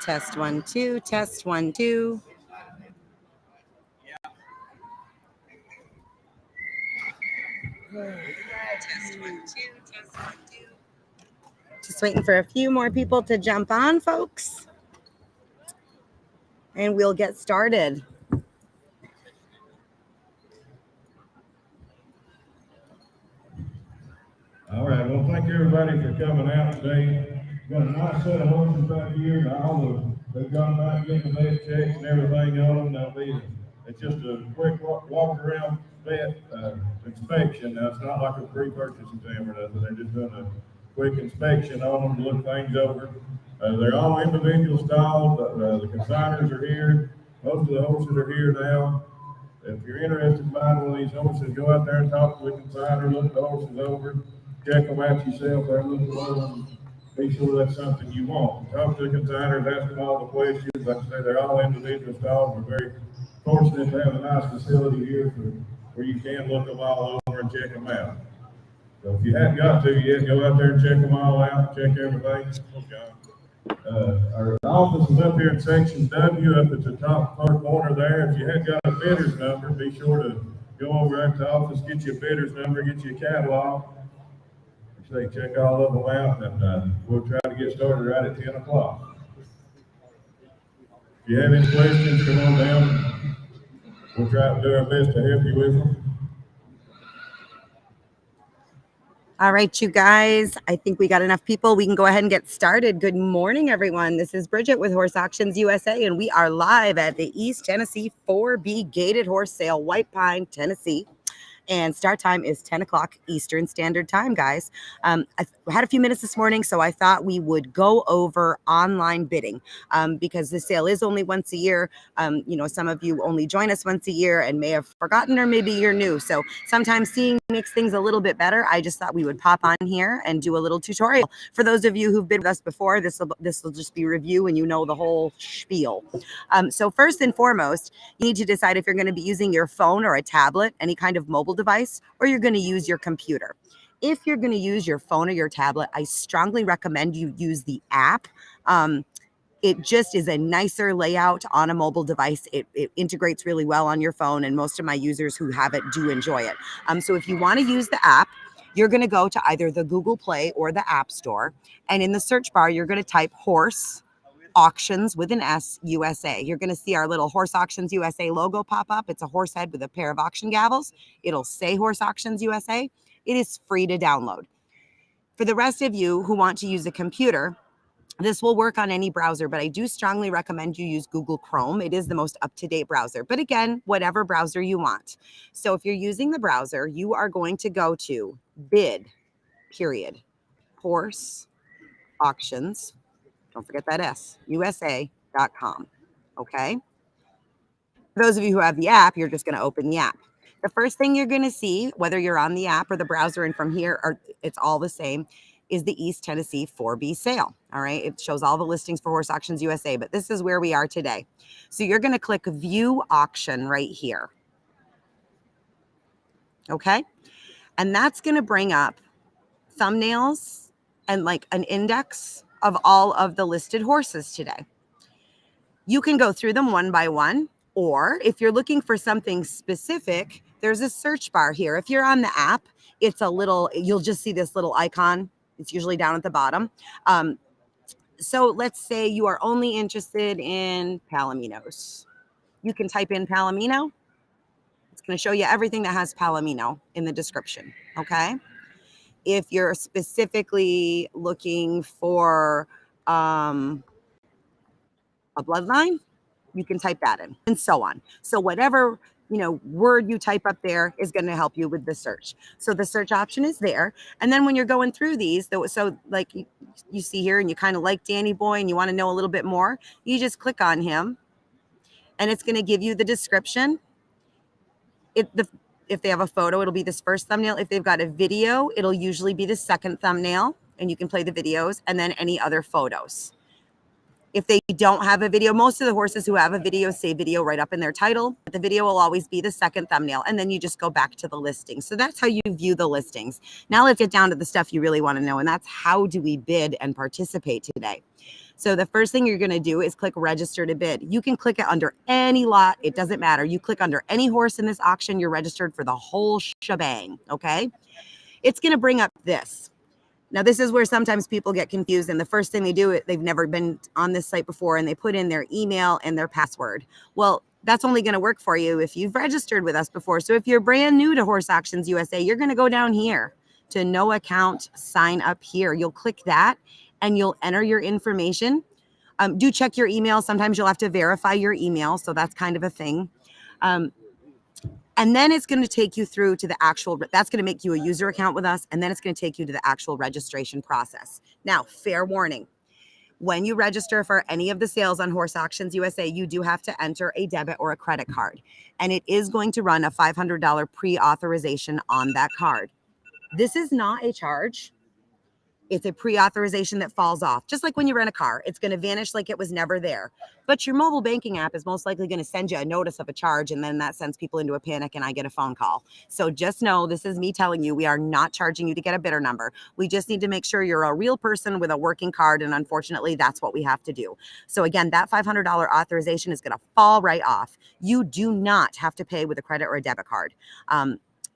Test 1, 2, test 1, 2. Test 1, 2, test 1, 2. Just waiting for a few more people to jump on, folks. And we'll get started. All right, well, thank everybody for coming out today. Got a nice set of horses back here, and they've gone back getting the vet checks and everything on them. It's just a quick walk around vet inspection. Now, it's not like a pre-purchase exam or nothing. They're just doing a quick inspection on them to look things over. They're all individual stalled. The consigners are here. Most of the horses are here now. If you're interested in buying one of these horses, go out there and talk to the consigner, look the horses over, check them out yourself, have a look at them, be sure that's something you want. Talk to the consigners, ask them all the questions. Like I say, they're all individual stalls. We're very fortunate to have a nice facility here where you can look them all over and check them out. So if you haven't got to yet, go out there and check them all out, check everything. Our office is up here in section W, up at the top far corner there. If you hadn't got a bidder's number, be sure to go over at the office, get you a bidder's number, get you a catalog. Say, check all of them out, and we'll try to get started right at 10 o'clock. If you have any questions, come on down. We'll try to do our best to help you with them. All right, you guys, I think we got enough people. We can go ahead and get started. Good morning, everyone. This is Bridget with Horse Auctions USA, and we are live at the East Tennessee 4B Gated Horse Sale, White Pine, Tennessee. And start time is 10 o'clock Eastern Standard Time, guys. I had a few minutes this morning, so I thought we would go over online bidding because the sale is only once a year. Some of you only join us once a year and may have forgotten, or maybe you're new. So sometimes seeing makes things a little bit better. I just thought we would pop on here and do a little tutorial. For those of you who've bid with us before, this will just be review and you know the whole spiel. So first and foremost, you need to decide if you're going to be using your phone or a tablet, any kind of mobile device, or you're going to use your computer. If you're going to use your phone or your tablet, I strongly recommend you use the app. It just is a nicer layout on a mobile device. It integrates really well on your phone, and most of my users who have it do enjoy it. So if you want to use the app, you're going to go to either the Google Play or the App Store, and in the search bar, you're going to type Horse Auctions with an S USA. You're going to see our little Horse Auctions USA logo pop up. It's a horse head with a pair of auction gavels. It'll say Horse Auctions USA. It is free to download. For the rest of you who want to use a computer, this will work on any browser, but I do strongly recommend you use Google Chrome. It is the most up-to-date browser. But again, whatever browser you want. So if you're using the browser, you are going to go to bid, period, Horse Auctions, don't forget that S, USA.com. Okay. For those of you who have the app, you're just going to open the app. The first thing you're going to see, whether you're on the app or the browser and from here, it's all the same, is the East Tennessee 4B sale. All right. It shows all the listings for Horse Auctions USA, but this is where we are today. So you're going to click View Auction right here. Okay. And that's going to bring up thumbnails and like an index of all of the listed horses today. You can go through them one by one, or if you're looking for something specific, there's a search bar here. If you're on the app, you'll just see this little icon. It's usually down at the bottom. So let's say you are only interested in Palominos. You can type in Palomino. It's going to show you everything that has Palomino in the description. Okay. If you're specifically looking for a bloodline, you can type that in, and so on. So whatever word you type up there is going to help you with the search. So the search option is there. And then when you're going through these, so like you see here, and you kind of like Danny Boy and you want to know a little bit more, you just click on him and it's going to give you the description. If they have a photo, it'll be this first thumbnail. If they've got a video, it'll usually be the second thumbnail, and you can play the videos and then any other photos. If they don't have a video, most of the horses who have a video say video right up in their title. But the video will always be the second thumbnail, and then you just go back to the listing. So that's how you view the listings. Now let's get down to the stuff you really want to know, and that's how do we bid and participate today. So the first thing you're going to do is click register to bid. You can click it under any lot. It doesn't matter. You click under any horse in this auction, you're registered for the whole shebang, okay? It's going to bring up this. Now, this is where sometimes people get confused, and the first thing they do, they've never been on this site before, and they put in their email and their password. Well, that's only going to work for you if you've registered with us before. So if you're brand new to Horse Auctions USA, you're going to go down here to no account, sign up here. You'll click that, and you'll enter your information. Do check your email. Sometimes you'll have to verify your email, so that's kind of a thing. And then it's going to take you through to the actual, that's going to make you a user account with us. And then it's going to take you to the actual registration process. Now, fair warning, when you register for any of the sales on Horse Auctions USA, you do have to enter a debit or a credit card. And it is going to run a $500 pre-authorization on that card. This is not a charge. It's a pre-authorization that falls off. Just like when you rent a car, it's going to vanish like it was never there. But your mobile banking app is most likely going to send you a notice of a charge, and then that sends people into a panic, and I get a phone call. So just know this is me telling you we are not charging you to get a bidder number. We just need to make sure you're a real person with a working card, and unfortunately, that's what we have to do. So again, that $500 authorization is going to fall right off. You do not have to pay with a credit or a debit card.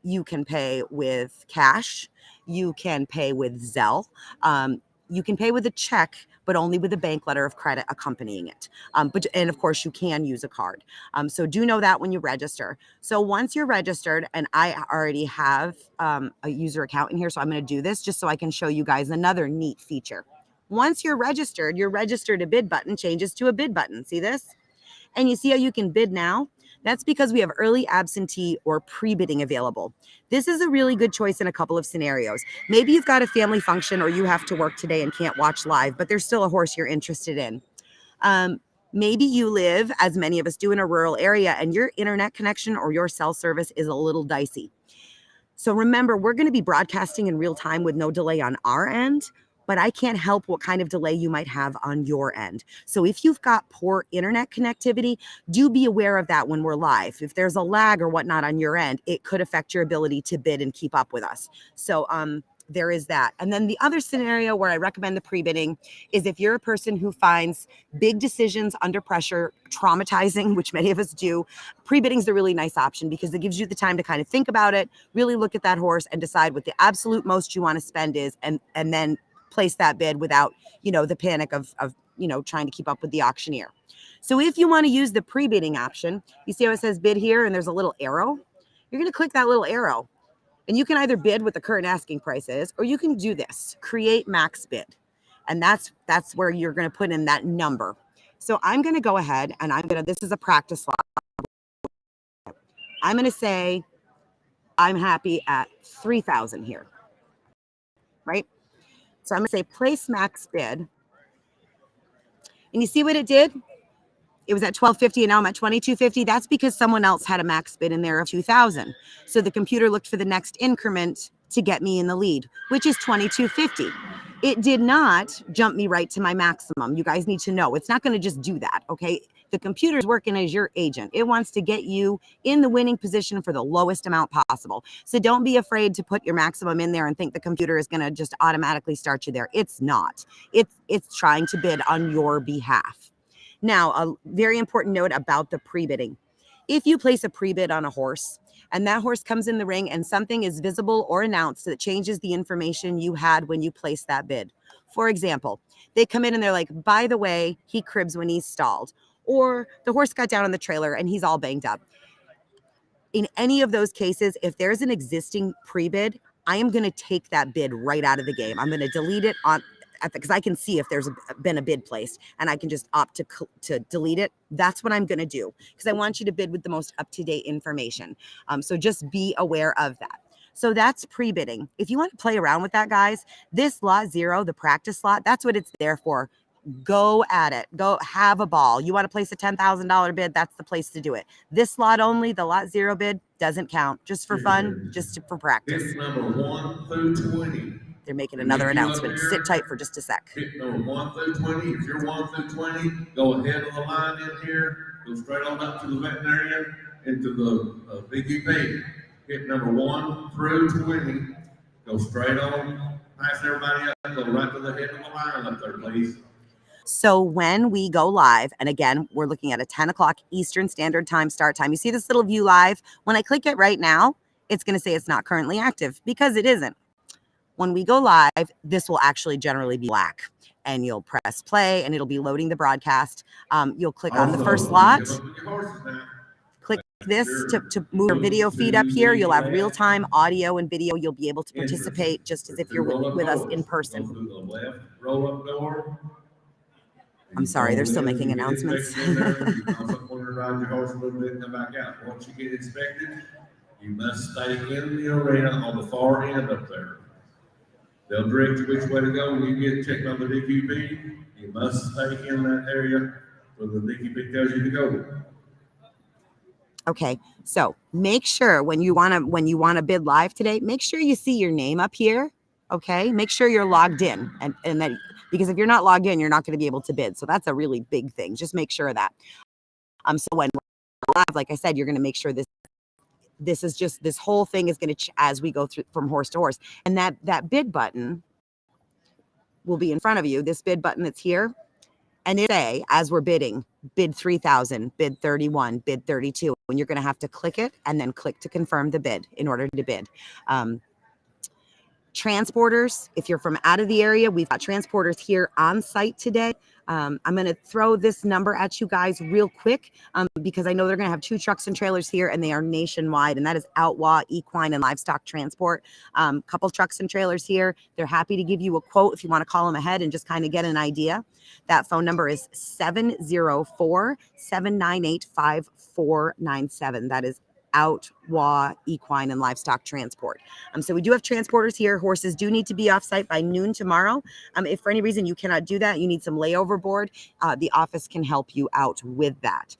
You can pay with cash. You can pay with Zelle. You can pay with a check, but only with a bank letter of credit accompanying it. And of course, you can use a card. So do know that when you register. So once you're registered, and I already have a user account in here, so I'm going to do this just so I can show you guys another neat feature. Once you're registered, your register to bid button changes to a bid button. See this? And you see how you can bid now? That's because we have early absentee or pre-bidding available. This is a really good choice in a couple of scenarios. Maybe you've got a family function or you have to work today and can't watch live, but there's still a horse you're interested in. Maybe you live, as many of us do, in a rural area and your internet connection or your cell service is a little dicey. So remember, we're going to be broadcasting in real time with no delay on our end, but I can't help what kind of delay you might have on your end. So if you've got poor internet connectivity, do be aware of that when we're live. If there's a lag or whatnot on your end, it could affect your ability to bid and keep up with us. So there is that. And then the other scenario where I recommend the pre-bidding is if you're a person who finds big decisions under pressure traumatizing, which many of us do, pre-bidding is a really nice option because it gives you the time to kind of think about it, really look at that horse and decide what the absolute most you want to spend is, and then place that bid without, the panic of trying to keep up with the auctioneer. So if you want to use the pre-bidding option, you see how it says bid here and there's a little arrow? You're going to click that little arrow and you can either bid what the current asking price is, or you can do this, create max bid. And that's where you're going to put in that number. So I'm going to go ahead and this is a practice lot. I'm going to say I'm happy at 3,000 here, right? So I'm going to say place max bid. And you see what it did? It was at $1,250 and now I'm at $2,250. That's because someone else had a max bid in there of 2,000. So the computer looked for the next increment to get me in the lead, which is $2,250. It did not jump me right to my maximum. You guys need to know it's not going to just do that. Okay. The computer's working as your agent. It wants to get you in the winning position for the lowest amount possible. So don't be afraid to put your maximum in there and think the computer is going to just automatically start you there. It's not. It's trying to bid on your behalf. Now, a very important note about the pre-bidding. If you place a pre-bid on a horse and that horse comes in the ring and something is visible or announced that changes the information you had when you placed that bid. For example, they come in and they're like, by the way, he cribs when he's stalled. Or the horse got down on the trailer and he's all banged up. In any of those cases, if there's an existing pre-bid, I am going to take that bid right out of the game. I'm going to delete it because I can see if there's been a bid placed and I can just opt to delete it. That's what I'm going to do because I want you to bid with the most up-to-date information. So just be aware of that. So that's pre-bidding. If you want to play around with that, guys, this lot 0, the practice lot, that's what it's there for. Go at it. Go have a ball. You want to place a $10,000 bid, that's the place to do it. This lot only, the lot 0 bid, doesn't count. Just for fun, just for practice. Bid number 1 through 20. they're making another announcement. Sit tight for just a sec. Hit number 1 through 20. If you're 1 through 20, go ahead of the line in here. Go straight on up to the veterinarian into the DQP. Hit number 1 through 20. Go straight on, pass everybody up, go right to the head of the line up there, please. So when we go live, and again, we're looking at a 10 o'clock Eastern Standard Time start time. You see this little view live? When I click it right now, it's going to say it's not currently active because it isn't. When we go live, this will actually generally be black, and you'll press play and it'll be loading the broadcast. You'll click on the first slot. Click this to move your video feed up here. You'll have real-time audio and video. You'll be able to participate just as if you're with us in person. I'm sorry, they're still making announcements. Once you get inspected, you must stay in the arena on the far end up there. They'll direct you which way to go when you get checked on the DQP. You must stay in that area where the DQP tells you to go. Okay, so make sure when you want to bid live today, make sure you see your name up here. Okay, make sure you're logged in, and that, because if you're not logged in, you're not going to be able to bid. So that's a really big thing. Just make sure of that. So when we're live, like I said, you're going to make sure this whole thing is going to, as we go through from horse to horse, and that bid button will be in front of you. This bid button that's here, and it say, as we're bidding, bid 3,000, bid 31, bid 32, and you're going to have to click it and then click to confirm the bid in order to bid. Transporters, if you're from out of the area, we've got transporters here on site today. I'm going to throw this number at you guys real quick because I know they're going to have 2 trucks and trailers here, and they are nationwide, and that is Outlaw Equine and Livestock Transport. Couple trucks and trailers here. They're happy to give you a quote if you want to call them ahead and just kind of get an idea. That phone number is 704-798-5497. That is Outlaw Equine and Livestock Transport. So we do have transporters here. Horses do need to be off site by noon tomorrow. If for any reason you cannot do that, you need some layover board, the office can help you out with that.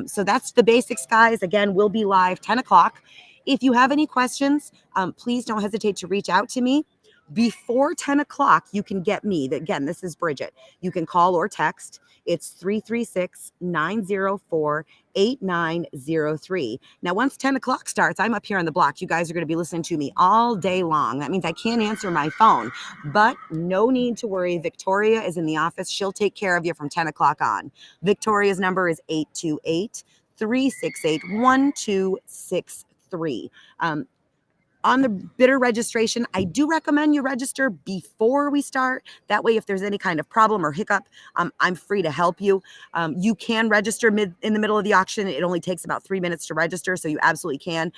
So that's the basics, guys. Again, we'll be live 10 o'clock. If you have any questions, please don't hesitate to reach out to me. Before 10 o'clock, you can get me. Again, this is Bridget. You can call or text. It's 336-904-8903. Now, once 10 o'clock starts, I'm up here on the block. You guys are going to be listening to me all day long. That means I can't answer my phone, but no need to worry. Victoria is in the office. She'll take care of you from 10 o'clock on. Victoria's number is 828-368-1263. On the bidder registration, I do recommend you register before we start. That way, if there's any kind of problem or hiccup, I'm free to help you. You can register in the middle of the auction. It only takes about 3 minutes to register, so you absolutely can.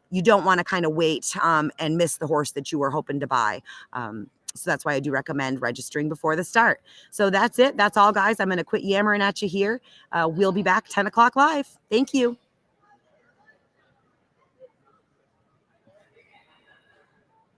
You don't want to kind of wait and miss the horse that you were hoping to buy. So that's why I do recommend registering before the start. So that's it. That's all, guys. I'm going to quit yammering at you here. We'll be back 10 o'clock live. Thank you.